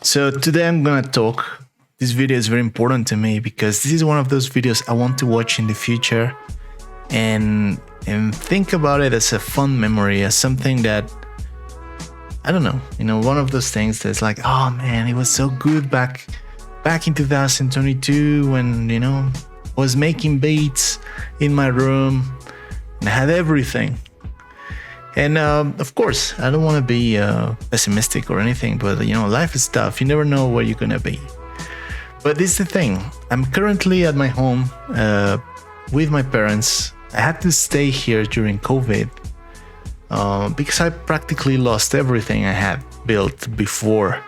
So today I'm gonna talk. This video is very important to me because this is one of those videos I want to watch in the future and think about it as a fun memory, as something that I don't know, one of those things that's like, oh man, it was so good back in 2022 when I was making beats in my room and I had everything. And of course, I don't want to be pessimistic or anything, but life is tough. You never know where you're gonna be. But this is the thing. I'm currently at my home with my parents. I had to stay here during COVID because I practically lost everything I had built before.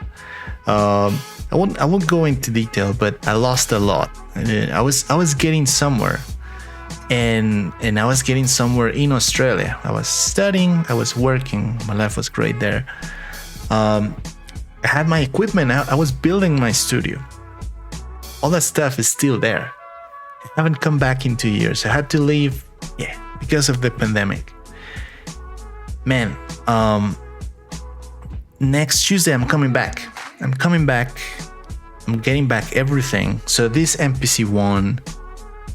I won't go into detail, but I lost a lot. I was getting somewhere. And I was getting somewhere in Australia. I was studying, I was working, my life was great there. I had my equipment, I was building my studio. All that stuff is still there. I haven't come back in 2 years. I had to leave, because of the pandemic. Man, next Tuesday I'm coming back. I'm getting back everything. So this MPC One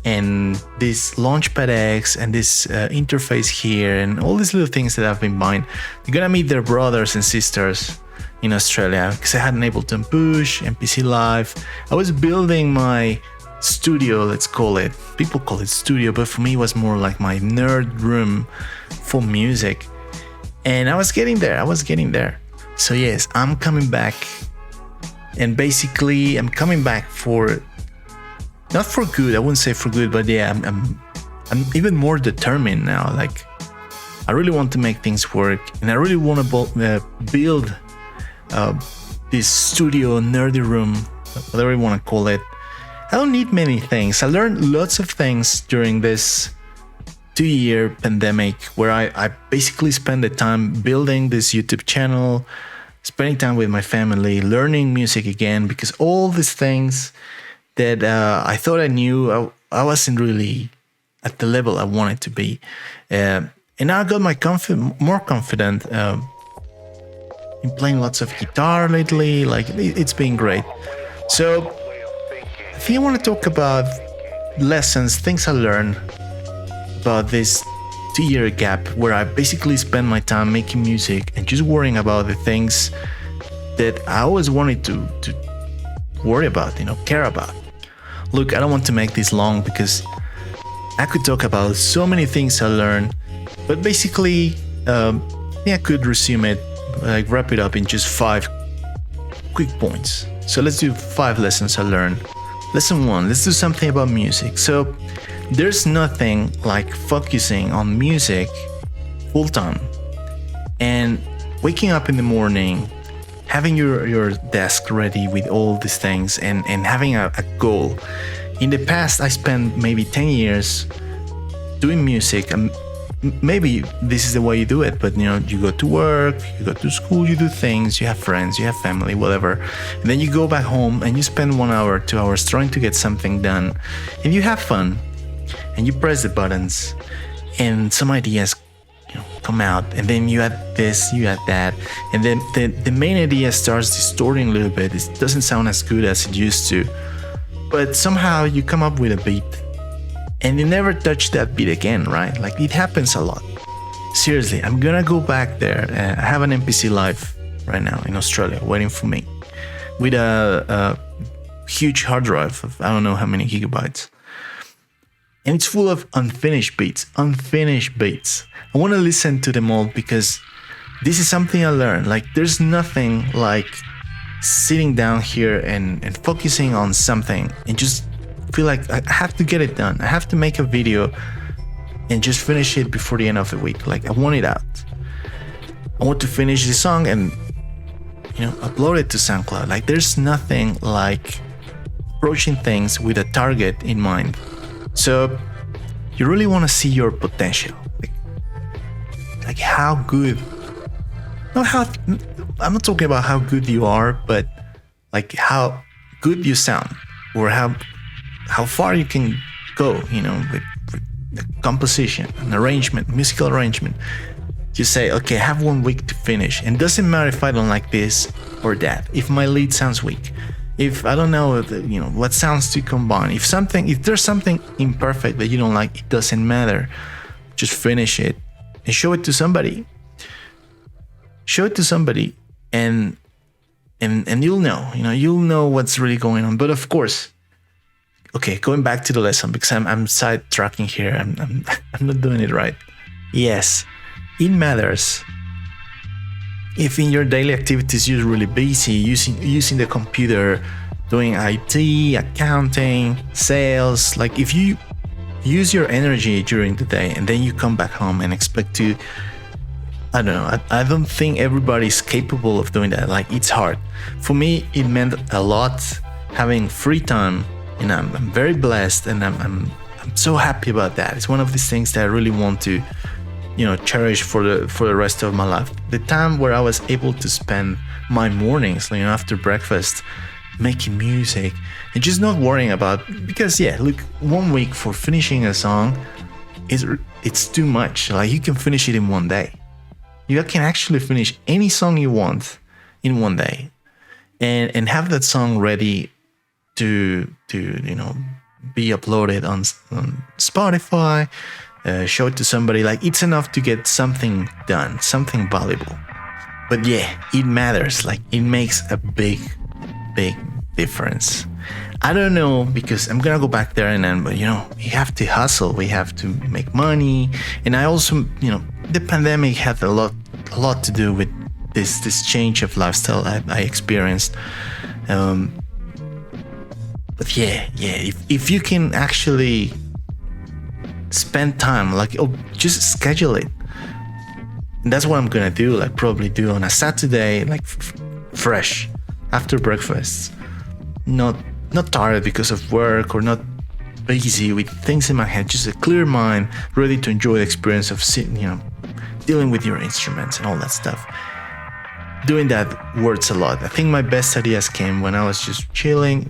and this Launchpad X and this interface here and all these little things that I've been buying, they're gonna meet their brothers and sisters in Australia because I had an Ableton Push, MPC Live. I was building my studio, let's call it. People call it studio, but for me it was more like my nerd room for music. And I was getting there. So yes, I'm coming back. And basically I'm coming back for not for good, I wouldn't say for good, but yeah, I'm even more determined now. Like, I really want to make things work, and I really want to build this studio, nerdy room, whatever you want to call it. I don't need many things. I learned lots of things during this 2-year pandemic, where I basically spent the time building this YouTube channel, spending time with my family, learning music again, because all these things that I thought I knew, I wasn't really at the level I wanted to be. And now I got more confident in playing lots of guitar lately. Like, it's been great. So if you want to talk about lessons, things I learned about this 2-year gap where I basically spent my time making music and just worrying about the things that I always wanted to worry about, care about. Look, I don't want to make this long because I could talk about so many things I learned, but basically, I could resume it, like wrap it up in just 5 quick points. So let's do 5 lessons I learned. Lesson 1, let's do something about music. So there's nothing like focusing on music full time and waking up in the morning, having your desk ready with all these things and having a goal. In the past, I spent maybe 10 years doing music. Maybe this is the way you do it, but you go to work, you go to school, you do things, you have friends, you have family, whatever. And then you go back home and you spend 1 hour, 2 hours trying to get something done. And you have fun and you press the buttons and some ideas come out, and then you add this, you add that, and then the main idea starts distorting a little bit. It doesn't sound as good as it used to, but somehow you come up with a beat and you never touch that beat again, right? Like, it happens a lot. Seriously, I'm gonna go back there. I have an MPC Live right now in Australia waiting for me with a huge hard drive of I don't know how many gigabytes. And it's full of unfinished beats. I want to listen to them all because this is something I learned. Like, there's nothing like sitting down here and focusing on something and just feel like I have to get it done. I have to make a video and just finish it before the end of the week. Like, I want it out. I want to finish the song and upload it to SoundCloud. Like, there's nothing like approaching things with a target in mind. So you really want to see your potential, like how good, I'm not talking about how good you are, but like how good you sound, or how far you can go, with the composition and arrangement, musical arrangement. You say, okay, I have 1 week to finish, and doesn't matter if I don't like this, or that. If my lead sounds weak, if I don't know, what sounds to combine, if there's something imperfect that you don't like, it doesn't matter. Just finish it and show it to somebody. And you'll know what's really going on. But of course, okay, going back to the lesson, because I'm sidetracking here. I'm not doing it right. Yes, it matters. If in your daily activities you're really busy using the computer, doing IT, accounting, sales, like if you use your energy during the day and then you come back home and expect to, I don't know, I don't think everybody's capable of doing that. Like, it's hard. For me, it meant a lot having free time, and I'm very blessed, and I'm so happy about that. It's one of these things that I really want to, cherish for the rest of my life. The time where I was able to spend my mornings, after breakfast, making music and just not worrying about, because 1 week for finishing a song it's too much. Like, you can finish it in one day. You can actually finish any song you want in one day, and have that song ready to be uploaded on Spotify, show it to somebody. Like, it's enough to get something done, something valuable. But it matters. Like, it makes a big difference. I don't know, because I'm gonna go back there but you have to hustle, we have to make money. And I also, the pandemic had a lot to do with this change of lifestyle I experienced. But if you can actually spend time, just schedule it. And that's what I'm gonna do, probably do on a Saturday, fresh after breakfast, not tired because of work, or not busy with things in my head, just a clear mind, ready to enjoy the experience of sitting, dealing with your instruments and all that stuff. Doing that works a lot. I think my best ideas came when I was just chilling,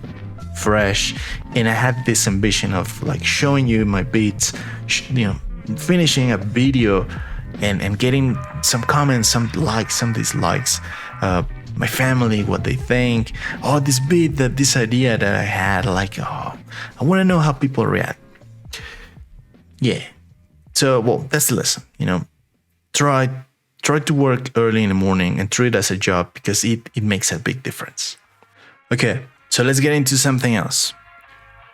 fresh, and I had this ambition of showing you my beats, finishing a video and getting some comments, some likes, some dislikes, my family, what they think. Oh, this beat, this idea that I had, I want to know how people react. So, that's the lesson. Try to work early in the morning and treat it as a job, because it makes a big difference. Okay, so let's get into something else.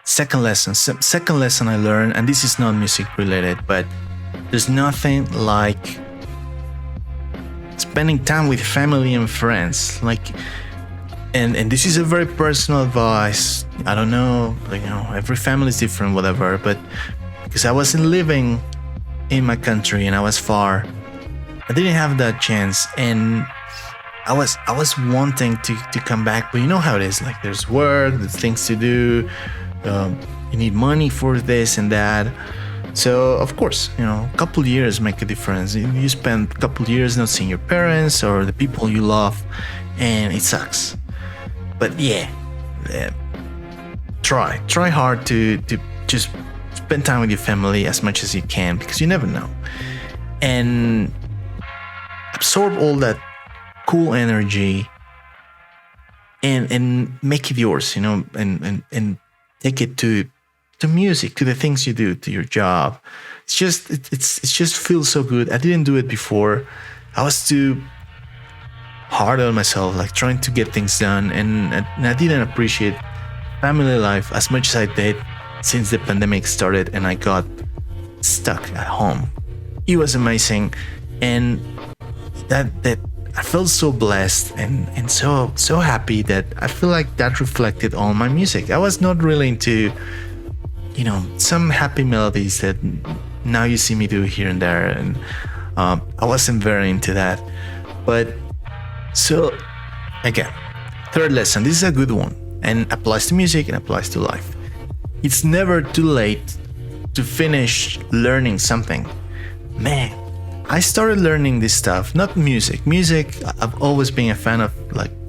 Second lesson I learned, and this is not music related, but there's nothing like spending time with family and friends. And this is a very personal advice. I don't know, every family is different, whatever, but because I wasn't living in my country and I was far, I didn't have that chance, and I was wanting to come back, but you know how it is. There's work, there's things to do, you need money for this and that. So of course, a couple years make a difference. You spend a couple years not seeing your parents or the people you love, and it sucks. But try hard to just spend time with your family as much as you can, because you never know, and absorb all that cool energy and make it yours, and take it to music, to the things you do, to your job. It's just feels so good. I didn't do it before. I was too hard on myself, trying to get things done, and I didn't appreciate family life as much as I did since the pandemic started and I got stuck at home. It was amazing, and that I felt so blessed and so happy that I feel like that reflected on my music. I was not really into some happy melodies that now you see me do here and there, and I wasn't very into that. But so again, third lesson, this is a good one and applies to music and applies to life. It's never too late to finish learning something. Man, I started learning this stuff, not music. I've always been a fan of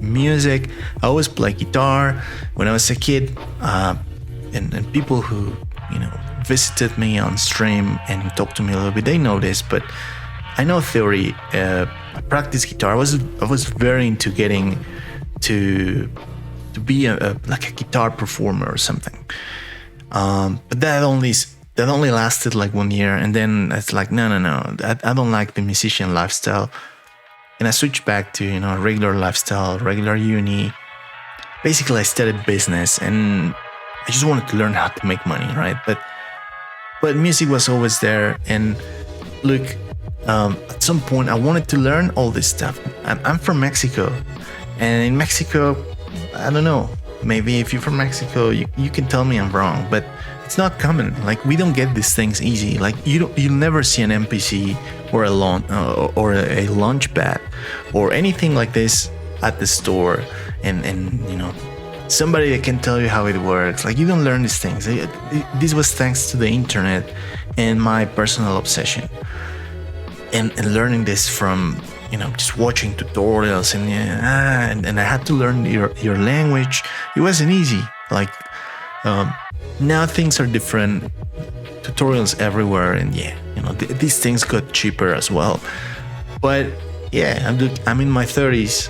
music. I always played guitar when I was a kid, and people who visited me on stream and talked to me a little bit, they know this, but I know theory. I practice guitar. I was very into getting to be like a guitar performer or something. But that only lasted like 1 year, and then it's like no, I don't like the musician lifestyle, and I switched back to a regular lifestyle, regular uni. Basically, I studied business, and I just wanted to learn how to make money, right? But music was always there, and look, at some point I wanted to learn all this stuff. I'm from Mexico, and in Mexico, I don't know, maybe if you're from Mexico, you can tell me I'm wrong, but it's not common. Like, we don't get these things easy. Like, you'll never see an MPC or a Launchpad or anything like this at the store, and somebody that can tell you how it works. Like, you don't learn these things. This was thanks to the internet and my personal obsession, and learning this from just watching tutorials, and I had to learn your language. It wasn't easy. Like, now things are different, tutorials everywhere, and these things got cheaper as well. But I'm in my 30s.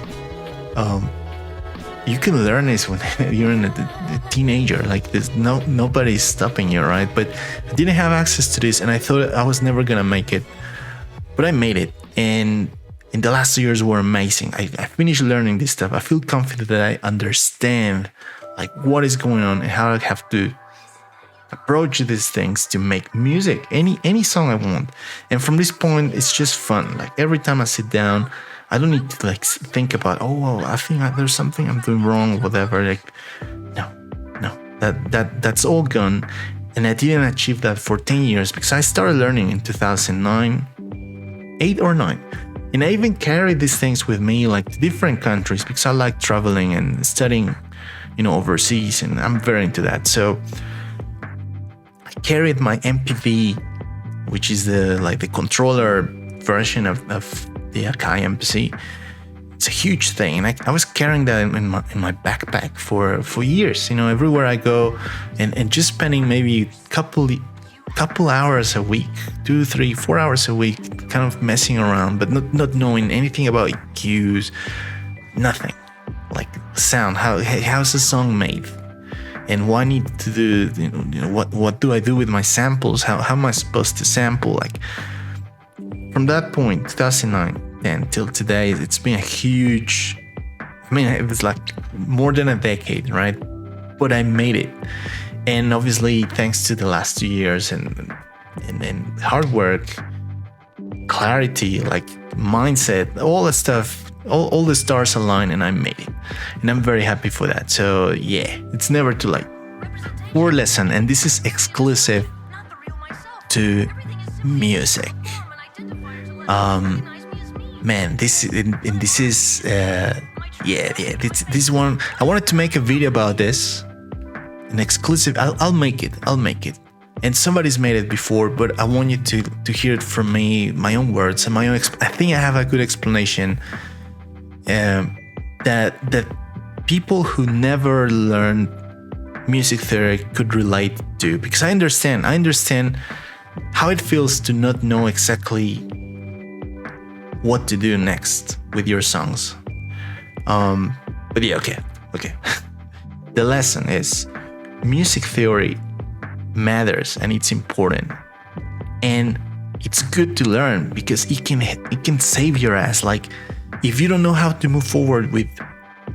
You can learn this when you're a teenager. Like, there's nobody's stopping you, right? But I didn't have access to this, and I thought I was never gonna make it, but I made it. And in the last 2 years were amazing. I finished learning this stuff. I feel confident that I understand like what is going on and how I have to approach these things to make music, any song I want. And from this point, it's just fun. Like, every time I sit down, I don't need to like think about, I think there's something I'm doing wrong, whatever. Like, no, that's all gone. And I didn't achieve that for 10 years because I started learning in 2009, 8 or 9. And I even carried these things with me, like, to different countries, because I like traveling and studying, overseas, and I'm very into that. So I carried my MPV, which is the controller version of the Akai Mpc. It's a huge thing, and I was carrying that in my backpack for years. Everywhere I go, and just spending maybe couple hours a week, 2, 3, 4 hours a week, kind of messing around, but not knowing anything about EQs, nothing. Like sound, how's the song made, and what I need to do. What do I do with my samples? How am I supposed to sample? Like, from that point, 2009 and till today, it's been a huge. It was like more than a decade, right? But I made it. And obviously, thanks to the last 2 years and hard work, clarity, like mindset, all that stuff, all the stars align, and I made it. And I'm very happy for that. So it's never too late. Or lesson, and this is exclusive to music. This one, I wanted to make a video about this. An exclusive. I'll make it. And somebody's made it before, but I want you to hear it from me, my own words and my own. I think I have a good explanation. That people who never learned music theory could relate to, because I understand how it feels to not know exactly what to do next with your songs. But okay. The lesson is, music theory matters and it's important, and it's good to learn because it can save your ass. Like, if you don't know how to move forward with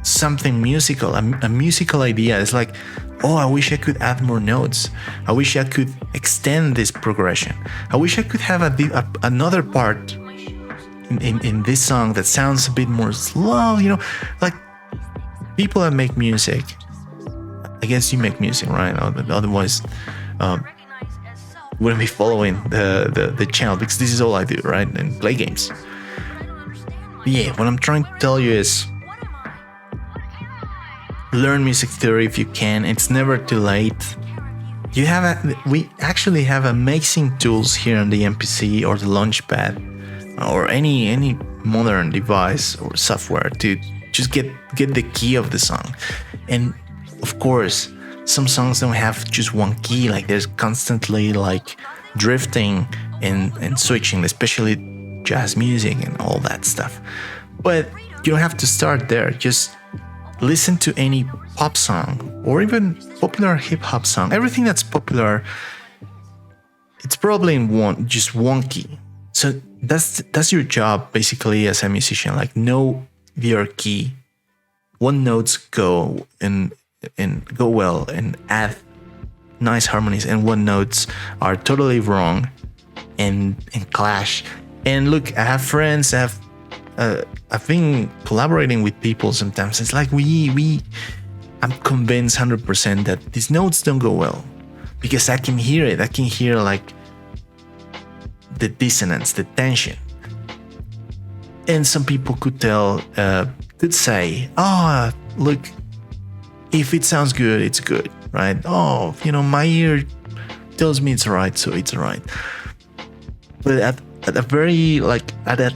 something musical, a musical idea, it's like, I wish I could add more notes. I wish I could extend this progression. I wish I could have another part in this song that sounds a bit more slow. Like, people that make music. I guess you make music, right? Otherwise, wouldn't be following the channel, because this is all I do, right? And play games. What I'm trying to tell you is, learn music theory if you can. It's never too late. We actually have amazing tools here on the MPC or the Launchpad or any modern device or software to just get the key of the song. And of course, some songs don't have just one key. Like, there's constantly like drifting and switching, especially jazz music and all that stuff. But you don't have to start there. Just listen to any pop song or even popular hip hop song. Everything that's popular, it's probably in just one key. So that's your job basically as a musician. Like, know your key, what notes go and go well and add nice harmonies, and what notes are totally wrong and clash. And look, I have friends, I've been collaborating with people sometimes. It's like I'm convinced 100% that these notes don't go well because I can hear it. I can hear like the dissonance, the tension. And some people could say, oh, look, if it sounds good, it's good, right? Oh, my ear tells me it's right, so it's right. But at a very, at a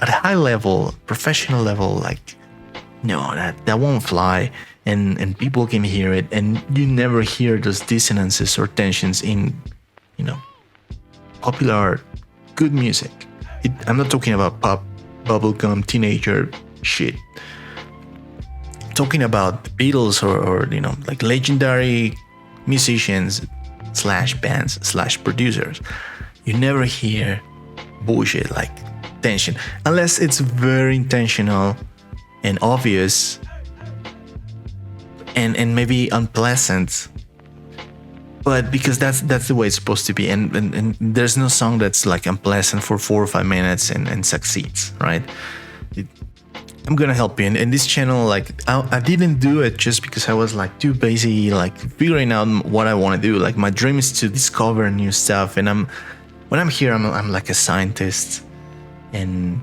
high level, professional level, no, that won't fly, and people can hear it, and you never hear those dissonances or tensions in, popular, good music. I'm not talking about pop, bubblegum, teenager shit. I'm talking about the Beatles or legendary musicians / bands / producers. You never hear bullshit like tension unless it's very intentional and obvious and maybe unpleasant, but because that's the way it's supposed to be, and there's no song that's like unpleasant for 4 or 5 minutes and succeeds, right? I'm gonna help you. And this channel, I didn't do it just because I was too busy figuring out what I want to do. My dream is to discover new stuff, and when I'm here, I'm like a scientist. And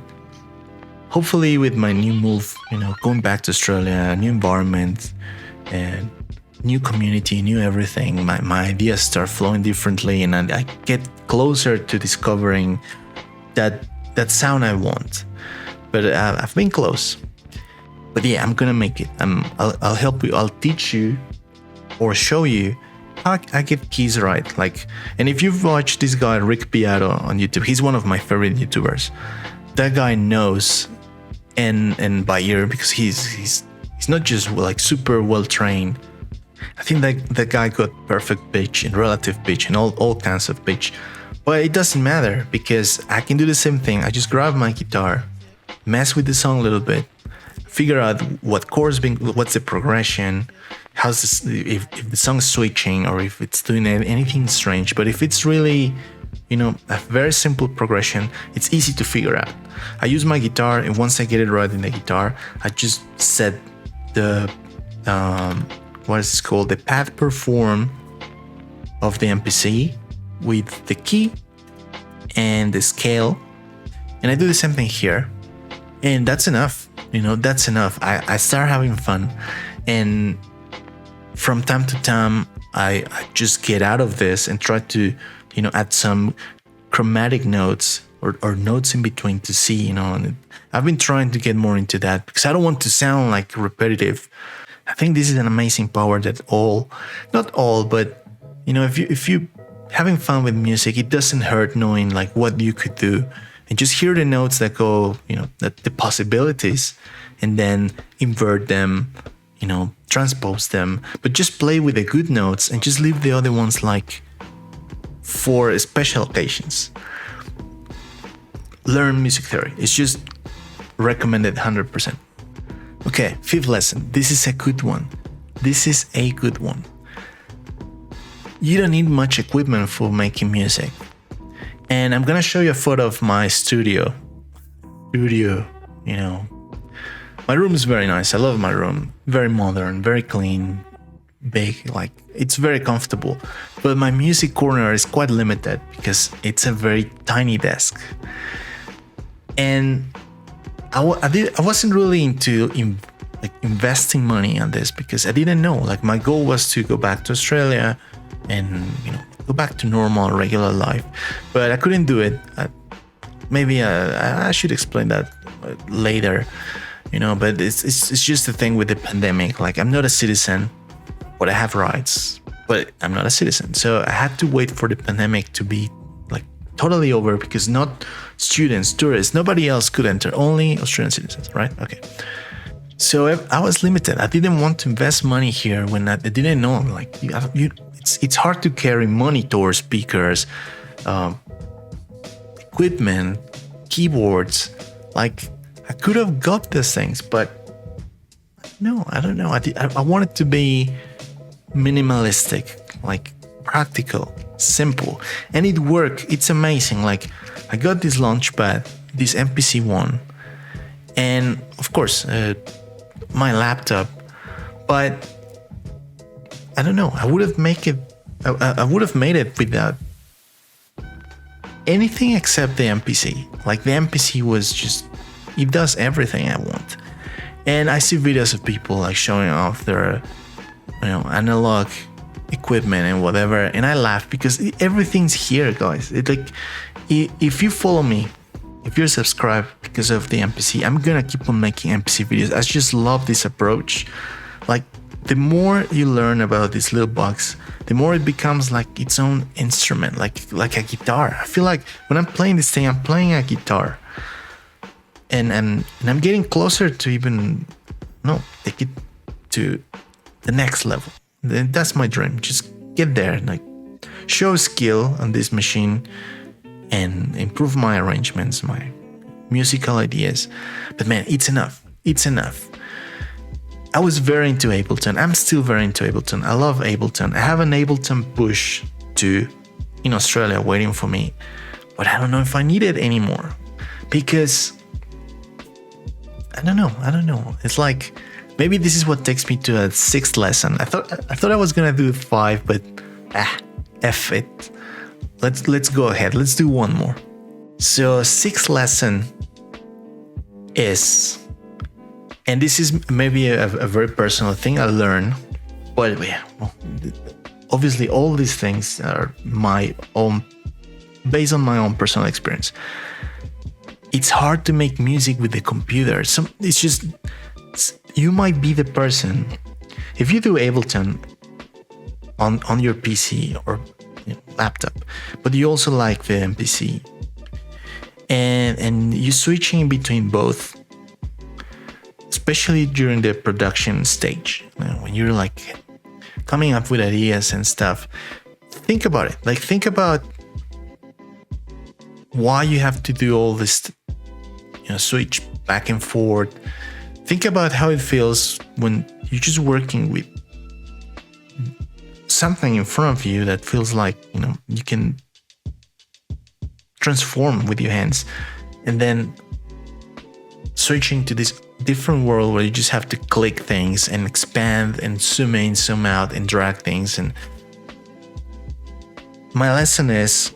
hopefully with my new move, going back to Australia, new environment, and new community, new everything, my ideas start flowing differently, and I get closer to discovering that sound I want. But I've been close. But yeah, I'm gonna make it. I'll help you. I'll teach you or show you how I get keys right. And if you've watched this guy Rick Beato on YouTube, he's one of my favorite YouTubers. That guy knows and by ear, because he's not just super well trained. I think that guy got perfect pitch and relative pitch and all kinds of pitch. But it doesn't matter because I can do the same thing. I just grab my guitar, mess with the song a little bit, figure out what chords what's the progression, how's this, if the song's switching or if it's doing anything strange. But if it's really, a very simple progression, it's easy to figure out. I use my guitar, and once I get it right in the guitar, I just set the what is this called, the path per form of the MPC with the key and the scale, and I do the same thing here. And that's enough, that's enough. I start having fun, and from time to time, I just get out of this and try to, add some chromatic notes or notes in between to see, and I've been trying to get more into that because I don't want to sound repetitive. I think this is an amazing power that not all, but, if you having fun with music, it doesn't hurt knowing what you could do. And just hear the notes that go, the possibilities, and then invert them, transpose them. But just play with the good notes and just leave the other ones for special occasions. Learn music theory. It's just recommended 100%. Okay, 5th lesson. This is a good one. You don't need much equipment for making music. And I'm gonna show you a photo of my studio. My room is very nice. I love my room. Very modern, very clean, big. It's very comfortable. But my music corner is quite limited because it's a very tiny desk. And I wasn't really into investing money on this because I didn't know. My goal was to go back to Australia and go back to normal, regular life, but I couldn't do it. Maybe I should explain that later, But it's just the thing with the pandemic. I'm not a citizen, but I have rights. But I'm not a citizen, so I had to wait for the pandemic to be totally over because not students, tourists, nobody else could enter. Only Australian citizens, right? Okay. So I was limited. I didn't want to invest money here when I didn't know. Like, it's hard to carry monitors, speakers, equipment, keyboards. Like, I could have got these things, but no, I don't know. I wanted to be minimalistic, like practical, simple, and it worked. It's amazing. Like, I got this Launchpad, this MPC One, and of course, my laptop, but I don't know. I would have made it without anything except the MPC. Like, the MPC was just, it does everything I want. And I see videos of people like showing off their, analog equipment and whatever, and I laugh because everything's here, guys. It's like, if you follow me, if you're subscribed because of the MPC, I'm gonna keep on making MPC videos. I just love this approach. Like, the more you learn about this little box, the more it becomes like its own instrument, like a guitar. I feel like when I'm playing this thing, I'm playing a guitar, and I'm getting closer to even take it to the next level. That's my dream. Just get there, like, show skill on this machine and improve my arrangements, my musical ideas. But man, it's enough. It's enough. I was very into Ableton. I'm still very into Ableton. I love Ableton. I have an Ableton Push 2 in Australia waiting for me, but I don't know if I need it anymore because I don't know. It's like, maybe this is what takes me to a 6th lesson. I thought I was gonna do 5, but F it. Let's go ahead. Let's do one more. So 6th lesson is, and this is maybe a very personal thing I learned, but obviously all these things are my own, based on my own personal experience. It's hard to make music with the computer. So you might be the person, if you do Ableton on your PC or laptop, but you also like the MPC, and you're switching between both, especially during the production stage, when you're like coming up with ideas and stuff. Think about it. Like, think about why you have to do all this, switch back and forth. Think about how it feels when you're just working with something in front of you that feels like, you can transform with your hands, and then switching to this different world where you just have to click things and expand and zoom in, zoom out, and drag things. And my lesson is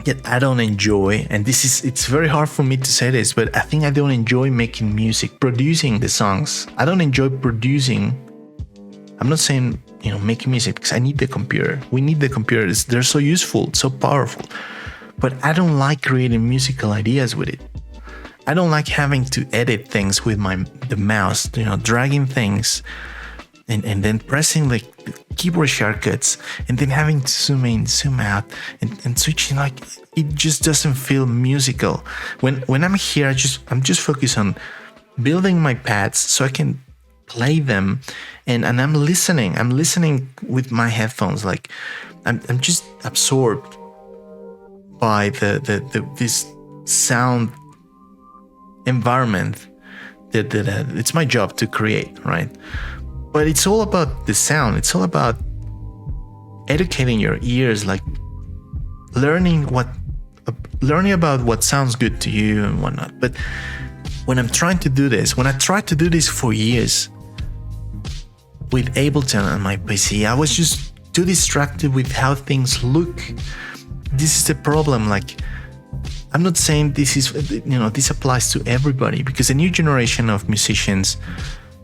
that I don't enjoy, and it's very hard for me to say this, but I think I don't enjoy making music, producing the songs. I don't enjoy producing. I'm not saying, making music, because I need the computer. We need the computers. They're so useful, so powerful. But I don't like creating musical ideas with it. I don't like having to edit things with the mouse, dragging things and then pressing like keyboard shortcuts and then having to zoom in, zoom out and switching. Like, it just doesn't feel musical. When I'm here, I'm just focused on building my pads so I can play them, and I'm listening with my headphones. Like, I'm just absorbed by this sound environment that it's my job to create, right? But it's all about the sound. It's all about educating your ears, like learning about what sounds good to you and whatnot. But when I tried to do this for years with Ableton on my PC, I was just too distracted with how things look. This is the problem. Like, I'm not saying this applies to everybody, because the new generation of musicians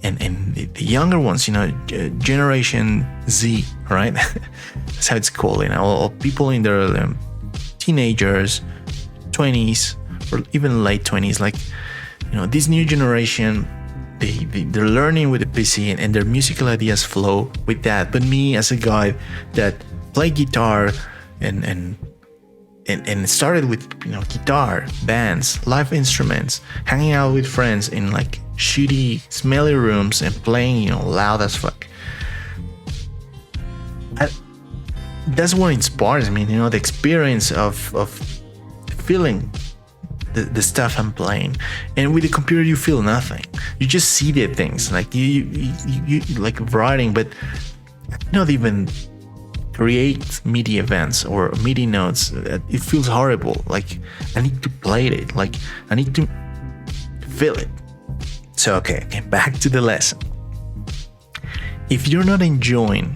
and the younger ones, Generation Z, right? That's how it's called, or people in their teenagers, 20s, or even late 20s. Like, this new generation, they're learning with the PC and their musical ideas flow with that. But me, as a guy that play guitar and started with guitar, bands, live instruments, hanging out with friends in like shitty, smelly rooms and playing, loud as fuck. That's what inspires me, the experience of feeling the stuff I'm playing. And with the computer, you feel nothing. You just see the things, like you like writing, but not even create MIDI events or MIDI notes. It feels horrible. Like I need to play it. Like I need to feel it. So okay, back to the lesson. If you're not enjoying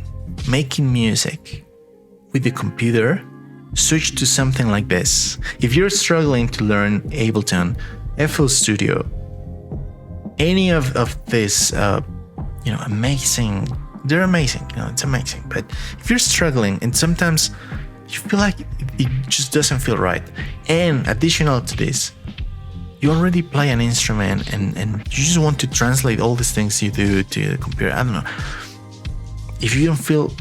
making music with the computer, switch to something like this. If you're struggling to learn Ableton, FL Studio, any of this, amazing, they're amazing, it's amazing. But if you're struggling and sometimes you feel like it just doesn't feel right, and additional to this, you already play an instrument and you just want to translate all these things you do to the computer, I don't know. If you don't feel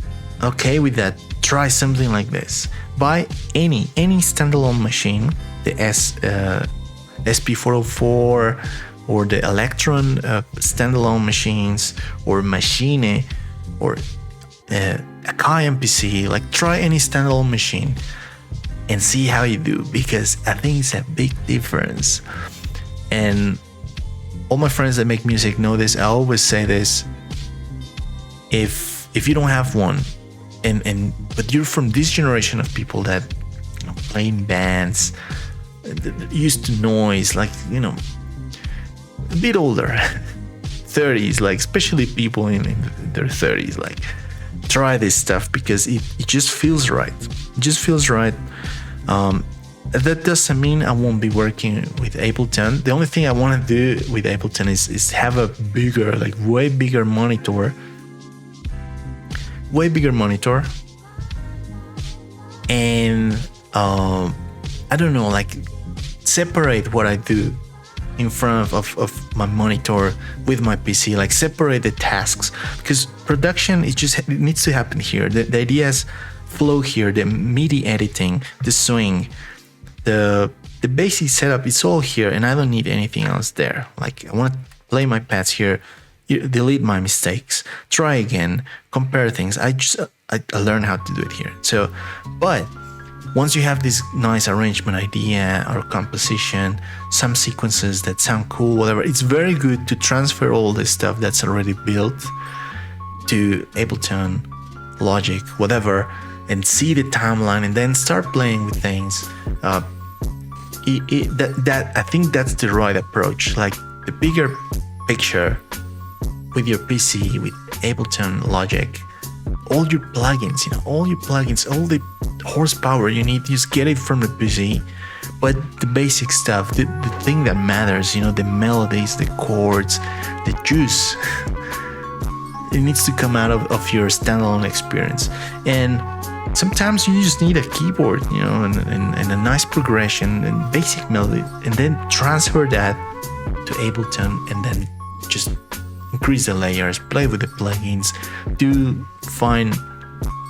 okay with that, try something like this. Buy any standalone machine, the SP404 or the Electron standalone machines, or Machine, or Akai Mpc. Like, try any standalone machine and see how you do, because I think it's a big difference. And all my friends that make music know this. I always say this: if you don't have one, but you're from this generation of people that play in bands, used to noise, like a bit older, 30s, like especially people in their 30s, like try this stuff, because it just feels right. It just feels right. That doesn't mean I won't be working with Ableton. The only thing I want to do with Ableton is have a bigger, like way bigger monitor, and I don't know, like separate what I do in front of my monitor with my PC, like separate the tasks, because production it needs to happen here. The ideas flow here, the MIDI editing, the swing, the basic setup, it's all here, and I don't need anything else there. Like, I want to play my pads here, delete my mistakes, try again, compare things. I learned how to do it here. So, but once you have this nice arrangement idea or composition, some sequences that sound cool, whatever, it's very good to transfer all this stuff that's already built to Ableton, Logic, whatever, and see the timeline, and then start playing with things. I think that's the right approach. Like, the bigger picture with your PC, with Ableton, Logic, all your plugins, all the horsepower you need, just get it from the PC. But the basic stuff, the thing that matters, the melodies, the chords, the juice, it needs to come out of your standalone experience. And sometimes you just need a keyboard, and a nice progression and basic melody, and then transfer that to Ableton, and then just increase the layers, play with the plugins, do fine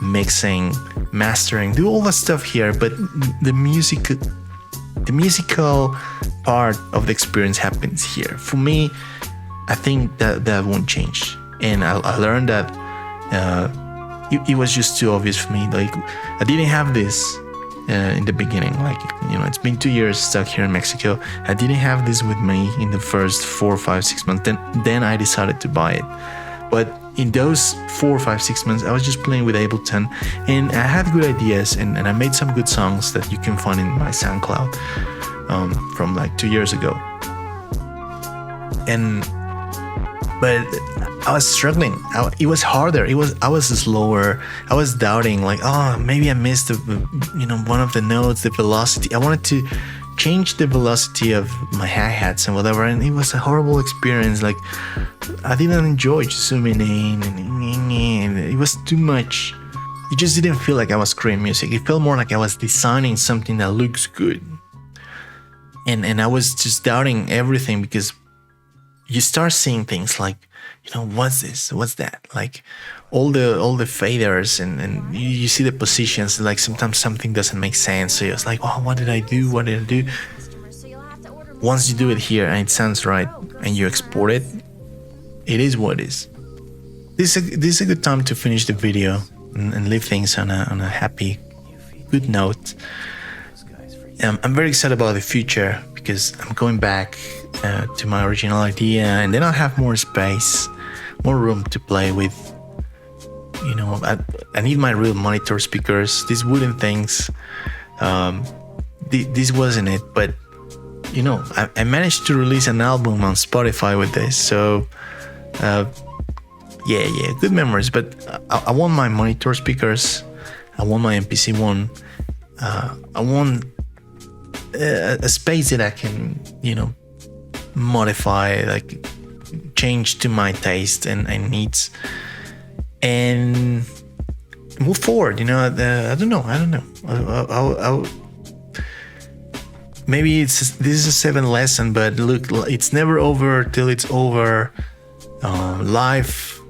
mixing, mastering, do all that stuff here. But the musical part of the experience happens here. For me, I think that won't change. And I learned that it was just too obvious for me. Like, I didn't have this in the beginning. Like, it's been 2 years stuck here in Mexico. I didn't have this with me in the first 4, 5, 6 months. Then I decided to buy it. But in those 4, 5, 6 months, I was just playing with Ableton, and I had good ideas, and I made some good songs that you can find in my SoundCloud from like 2 years ago. But I was struggling. It was harder. I was slower. I was doubting, like, maybe I missed one of the notes, the velocity. I wanted to change the velocity of my hi-hats and whatever, and it was a horrible experience. Like, I didn't enjoy just zooming in, and it was too much. It just didn't feel like I was creating music. It felt more like I was designing something that looks good. And I was just doubting everything, because you start seeing things like, what's this? What's that? Like, all the faders, and you see the positions. Like, sometimes something doesn't make sense. So it's like, what did I do? What did I do? Once you do it here and it sounds right, and you export it, it is what it is. This is a good time to finish the video and leave things on a happy, good note. I'm very excited about the future because I'm going back to my original idea, and then I'll have more space, more room to play with. You know, I need my real monitor speakers. These wooden things, this wasn't it, but you know, I managed to release an album on Spotify with this, so yeah, good memories. But I want my monitor speakers, I want my MPC One, I want a space that I can, you know, modify, like change to my taste and needs, and move forward. You know, I don't know. I'll maybe this is a 7th lesson, but look, it's never over till it's over. Life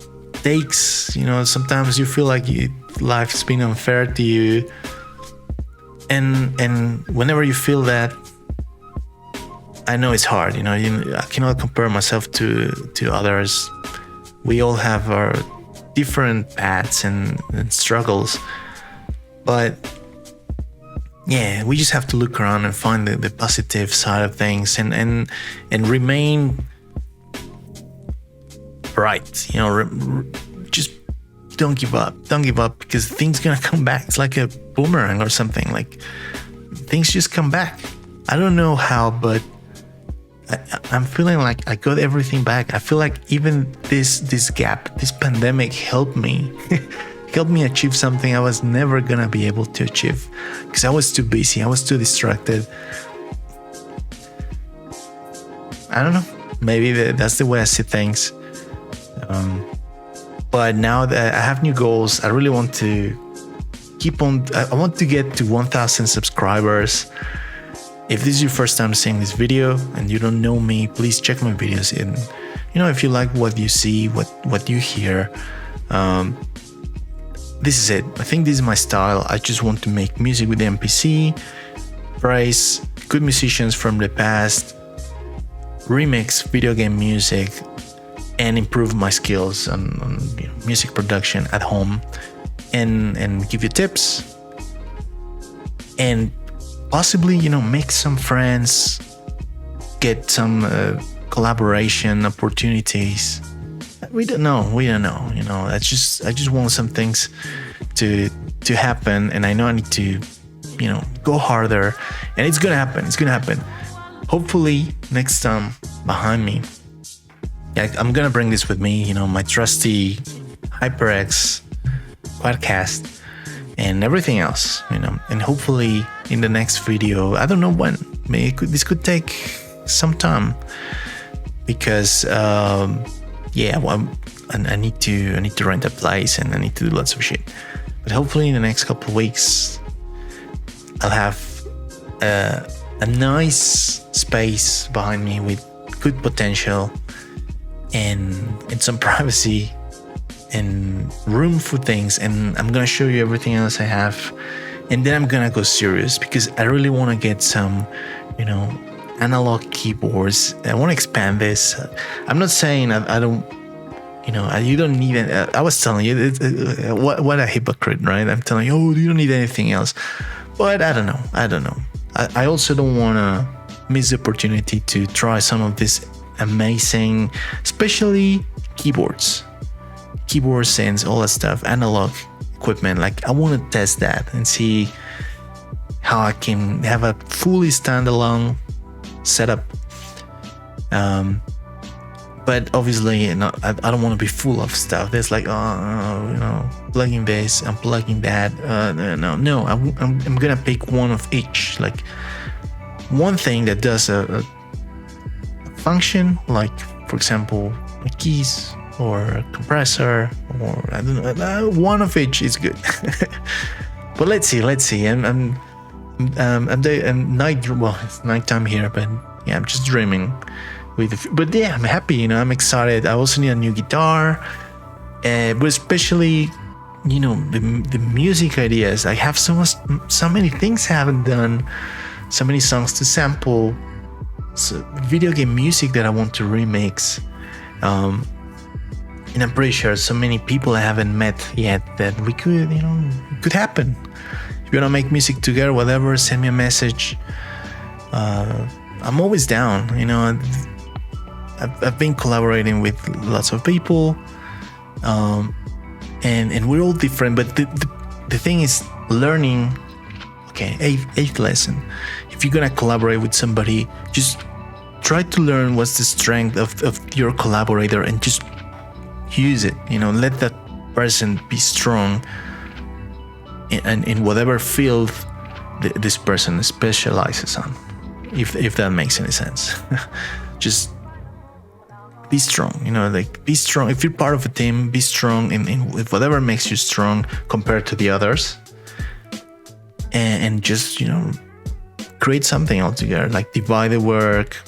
takes, you know, sometimes you feel like life's been unfair to you, and whenever you feel that, I know it's hard. You know, I cannot compare myself to others. We all have our different paths and struggles, but yeah, we just have to look around and find the positive side of things, and remain bright. You know, just don't give up, because things gonna come back. It's like a boomerang or something. Like, things just come back. I don't know how, but I'm feeling like I got everything back. I feel like even this gap, this pandemic helped me achieve something I was never gonna be able to achieve because I was too busy, I was too distracted. I don't know, maybe that's the way I see things. But now that I have new goals, I really want to I want to get to 1,000 subscribers. If this is your first time seeing this video and you don't know me, please check my videos, and you know, if you like what you see, what you hear, this is it. I think this is my style. I just want to make music with the MPC, praise good musicians from the past, remix video game music, and improve my skills on you know, music production at home, and give you tips, and possibly, you know, make some friends, get some collaboration opportunities. We don't know, you know. I just want some things to happen, and I know I need to, you know, go harder, and it's gonna happen. Hopefully next time behind me, I'm gonna bring this with me, you know, my trusty Hyperx Quadcast and everything else, you know, and hopefully in the next video, I don't know when, maybe this could take some time, because yeah, well, I need to rent a place, and I need to do lots of shit. But hopefully in the next couple of weeks, I'll have a nice space behind me with good potential and some privacy and room for things, and I'm gonna show you everything else I have, and then I'm gonna go serious, because I really want to get some, you know, analog keyboards. I want to expand this. I'm not saying I don't, you know, you don't need it. I was telling you, what a hypocrite, right? I'm telling you, oh, you don't need anything else, but I don't know. I also don't want to miss the opportunity to try some of this amazing, especially keyboards and all that stuff, analog equipment. Like, I want to test that and see how I can have a fully standalone setup. But obviously, you know, I don't want to be full of stuff. There's like, oh, you know, plugging this, unplugging that. No. I'm gonna pick one of each. Like, one thing that does a function, like, for example, a keys or a compressor, or I don't know, one of each is good. But let's see. And night. Well, it's nighttime here, but yeah, I'm just dreaming. But yeah, I'm happy. You know, I'm excited. I also need a new guitar, but especially, you know, the music ideas. I have so many things I haven't done, so many songs to sample, video game music that I want to remix. And I'm pretty sure so many people I haven't met yet that we could, it could happen. If you want to make music together, whatever, send me a message. I'm always down. I've been collaborating with lots of people, and we're all different. But the thing is learning. Okay, eighth lesson. If you're gonna collaborate with somebody, just try to learn what's the strength of your collaborator and just use it. Let that person be strong in whatever field this person specializes on. If that makes any sense. Just be strong, be strong. If you're part of a team, be strong in whatever makes you strong compared to the others. And just, create something altogether, divide the work,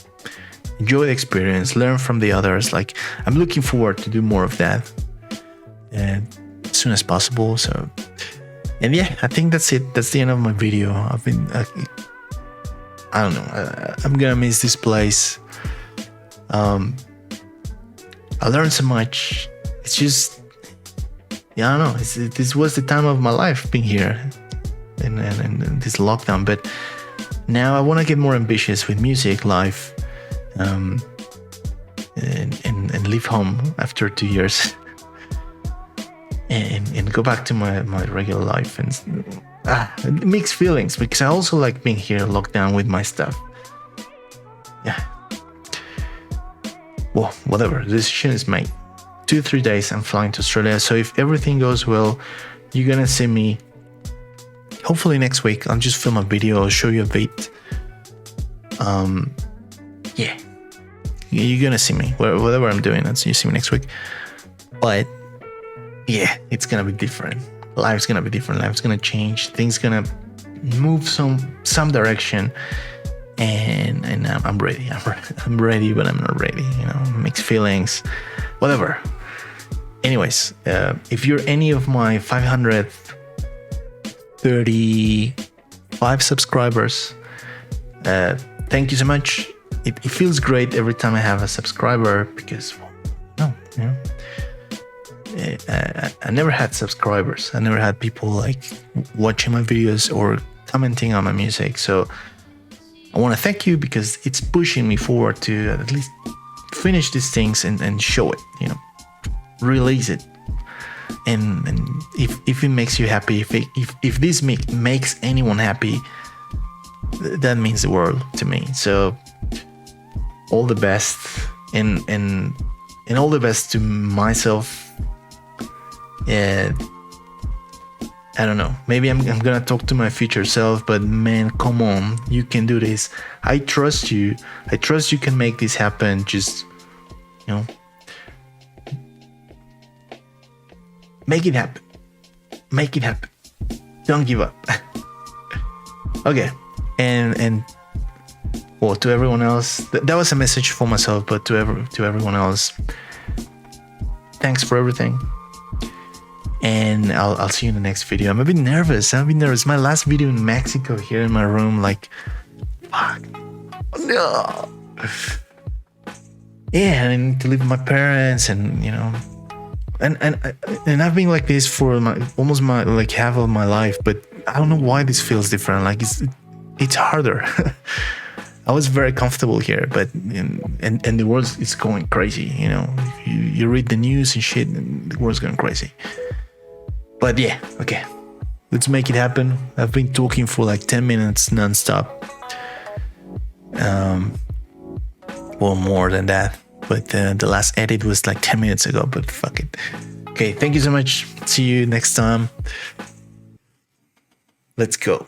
enjoy the experience, learn from the others. I'm looking forward to do more of that as soon as possible. So, and yeah, I think that's it. That's the end of my video. I don't know. I'm gonna miss this place. I learned so much. It's just, I don't know. This was the time of my life being here in this lockdown. But now I want to get more ambitious with music live, and leave home after 2 years, and go back to my regular life. And mixed feelings, because I also like being here locked down with my stuff. Yeah. Well, whatever. The decision is made. 2-3 days I'm flying to Australia. So if everything goes well, you're gonna see me hopefully next week. I'll just film a video, I'll show you a bit. Yeah. You're gonna see me. Whatever I'm doing, you see me next week. But yeah, it's gonna be different. Life's gonna be different. Life's gonna change. Things gonna move some direction. And I'm ready. I'm ready, but I'm not ready. Mixed feelings, whatever. Anyways, if you're any of my 535 subscribers, thank you so much. It feels great every time I have a subscriber, because I never had subscribers. I never had people watching my videos or commenting on my music. So I want to thank you, because it's pushing me forward to at least finish these things and show it, release it. And if it makes you happy, if this makes anyone happy, that means the world to me. So all the best, and all the best to myself. I don't know. Maybe I'm gonna talk to my future self, but man, come on, you can do this. I trust you. I trust you can make this happen. Just, make it happen. Make it happen. Don't give up. Okay. And well, to everyone else, that was a message for myself, but to everyone else, thanks for everything. And I'll see you in the next video. I'm a bit nervous. My last video in Mexico, here in my room, fuck. No. Yeah, I need to live with my parents, and and I've been like this for almost half of my life, but I don't know why this feels different. It's harder. I was very comfortable here, but and the world is going crazy. You read the news and shit, and the world's going crazy. But yeah, okay, let's make it happen. I've been talking for 10 minutes non-stop. Well, more than that, but the last edit was 10 minutes ago, but fuck it. Okay, thank you so much. See you next time. Let's go.